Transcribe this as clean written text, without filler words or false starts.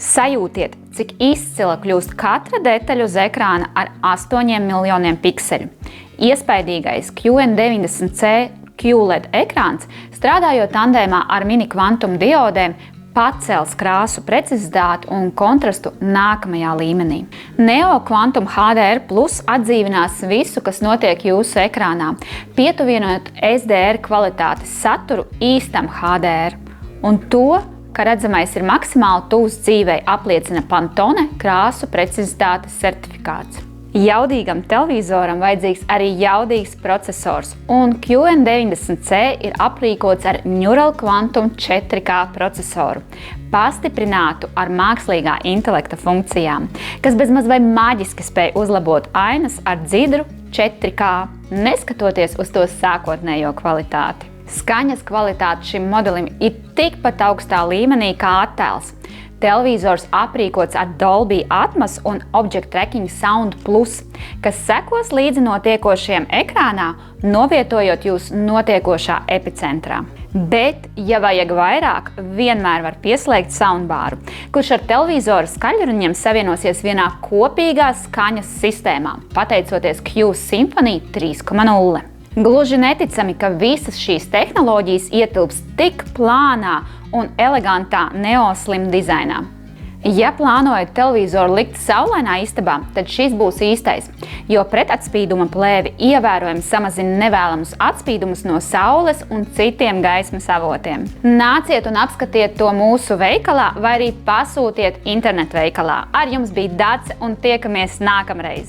Sajūtiet, cik izcila kļūst katra detaļa uz ekrāna ar 8 miljoniem pikseļu. Iespaidīgais QN90C QLED ekrāns, strādājot tandēmā ar mini kvantum diodēm, pacels krāsu precizitāti un kontrastu nākamajā līmenī. Neo Quantum HDR Plus atdzīvinās visu, kas notiek jūsu ekrānā, pietuvinot SDR kvalitātes saturu īstam HDR. Un to, ka redzamais ir maksimāli tuvs dzīvei, apliecina Pantone krāsu precizitātes certifikāts. Jaudīgam televizoram vajadzīgs arī jaudīgs procesors, un QN90C ir aprīkots ar Neural Quantum 4K procesoru, pastiprinātu ar mākslīgā intelekta funkcijām, kas bezmaz vai maģiski spēj uzlabot ainas ar dzidru 4K, neskatoties uz to sākotnējo kvalitāti. Skaņas kvalitāte šim modelim ir tikpat augstā līmenī kā attēls. Televizors aprīkots ar Dolby Atmos un Object Tracking Sound Plus, kas sekos līdzi notiekošajam ekrānā, novietojot jūs notiekošā epicentrā. Bet, ja vajag vairāk, vienmēr var pieslēgt soundbāru, kurš ar televizoru skaļruņiem savienosies vienā kopīgā skaņas sistēmā, pateicoties Q Symphony 3.0. Gluži neticami, ka visas šīs tehnoloģijas ietilps tik plānā un elegantā neoslim dizainā. Ja plānojat televizoru likt saulainā istabā, tad šis būs īstais, jo pretatspīduma plēvi ievērojami samazina nevēlamus atspīdumus no saules un citiem gaismas avotiem. Nāciet un apskatiet to mūsu veikalā vai arī pasūtiet internetveikalā. Ar jums bija Dace un tiekamies nākamreiz!